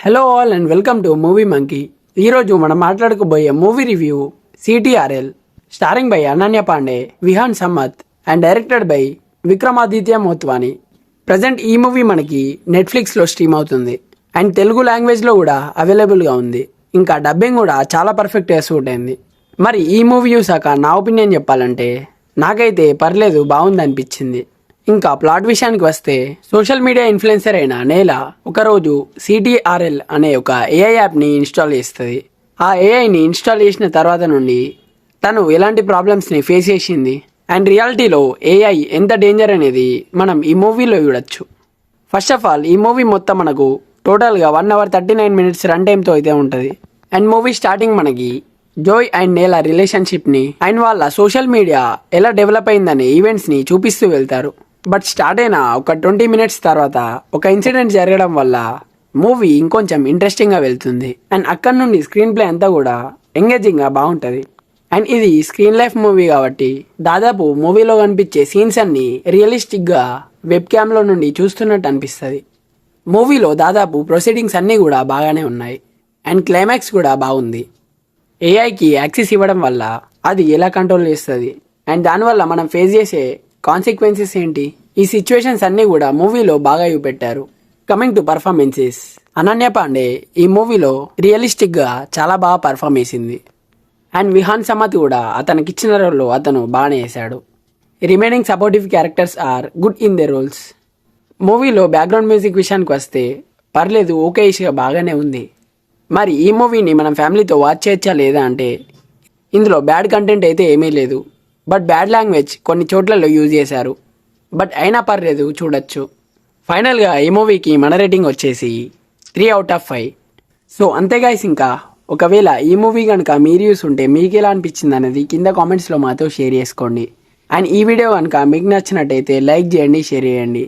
Hello all and welcome to movie monkey. ఈరోజు మనం మాట్లాడుకోబోయే movie review CTRL, starring by Ananya Pandey, Vihaan Samat and directed by Vikramaditya Motwane. Present ఈ movie మనకి నెట్ఫ్లిక్స్లో స్ట్రీమ్ అవుతుంది అండ్ తెలుగు లాంగ్వేజ్లో కూడా అవైలబుల్గా ఉంది. ఇంకా డబ్బింగ్ కూడా చాలా పర్ఫెక్ట్గా సూట్ అయింది. మరి ఈ మూవీ చూసాక నా ఒపీనియన్ చెప్పాలంటే నాకైతే పర్లేదు, బాగుంది అనిపించింది. ఇంకా ప్లాట్ విషయానికి వస్తే, సోషల్ మీడియా ఇన్ఫ్లుయెన్సర్ అయిన నేల ఒకరోజు CTRL అనే ఒక AI యాప్ని ఇన్స్టాల్ చేస్తుంది. ఆ ఏఐని ఇన్స్టాల్ చేసిన తర్వాత నుండి తను ఎలాంటి ప్రాబ్లమ్స్ని ఫేస్ చేసింది అండ్ రియాలిటీలో AI ఎంత డేంజర్ అనేది మనం ఈ మూవీలో చూడొచ్చు. ఫస్ట్ ఆఫ్ ఆల్ ఈ మూవీ మొత్తం మనకు టోటల్గా 1 hour 39 minutes రన్ టైంతో అయితే ఉంటుంది. అండ్ మూవీ స్టార్టింగ్ మనకి జోయ్ అండ్ నేల రిలేషన్షిప్ని అండ్ వాళ్ళ సోషల్ మీడియా ఎలా డెవలప్ అయిందనే ఈవెంట్స్ని చూపిస్తూ వెళ్తారు. బట్ స్టార్ట్ అయిన ఒక 20 minutes తర్వాత ఒక ఇన్సిడెంట్ జరగడం వల్ల మూవీ ఇంకొంచెం ఇంట్రెస్టింగ్గా వెళ్తుంది. అండ్ అక్కడ నుండి స్క్రీన్ ప్లే అంతా కూడా ఎంగేజింగ్గా బాగుంటుంది. అండ్ ఇది స్క్రీన్ లైఫ్ మూవీ కాబట్టి దాదాపు మూవీలో కనిపించే సీన్స్ అన్ని రియలిస్టిక్గా వెబ్ క్యామ్లో నుండి చూస్తున్నట్టు అనిపిస్తుంది. మూవీలో దాదాపు ప్రొసీడింగ్స్ అన్నీ కూడా బాగానే ఉన్నాయి అండ్ క్లైమాక్స్ కూడా బాగుంది. ఏఐకి యాక్సెస్ ఇవ్వడం వల్ల అది ఎలా కంట్రోల్ చేస్తుంది అండ్ దానివల్ల మనం ఫేస్ చేసే కాన్సిక్వెన్సెస్ ఏంటి, ఈ సిచ్యువేషన్స్ అన్నీ కూడా మూవీలో బాగా చూపెట్టారు. Coming to performances, Ananya Pandey ఈ మూవీలో రియలిస్టిక్గా చాలా బాగా పర్ఫామ్ చేసింది. అండ్ విహాన్ సమత్ కూడా అతనికిచ్చిన రోల్లో అతను బాగానే వేశాడు. Remaining supportive characters are good in the roles. మూవీలో బ్యాక్గ్రౌండ్ మ్యూజిక్ విషయానికి వస్తే పర్లేదు, ఓకే ఇష్గా బాగానే ఉంది. మరి ఈ మూవీని మనం ఫ్యామిలీతో వాచ్ చేయొచ్చా లేదా అంటే ఇందులో బ్యాడ్ కంటెంట్ అయితే ఏమీ లేదు. బట్ బ్యాడ్ లాంగ్వేజ్ కొన్ని చోట్లలో యూజ్ చేశారు. బట్ అయినా పర్లేదు, చూడొచ్చు. ఫైనల్గా ఈ మూవీకి మన రేటింగ్ వచ్చేసి 3 out of 5. సో అంతే గైస్, ఇంకా ఒకవేళ ఈ మూవీ కనుక మీరు చూస్తుంటే మీకు ఎలా అనిపించింది అనేది కింద కామెంట్స్లో మాతో షేర్ చేసుకోండి. అండ్ ఈ వీడియో కనుక మీకు నచ్చినట్టయితే లైక్ చేయండి, షేర్ చేయండి.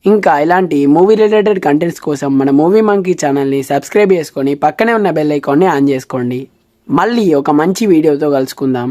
ఇంకా ఇలాంటి మూవీ రిలేటెడ్ కంటెంట్స్ కోసం మన మూవీ మంకీ ఛానల్ని సబ్స్క్రైబ్ చేసుకొని పక్కనే ఉన్న బెల్ ఐకాన్ని ఆన్ చేసుకోండి. మళ్ళీ ఒక మంచి వీడియోతో కలుసుకుందాం.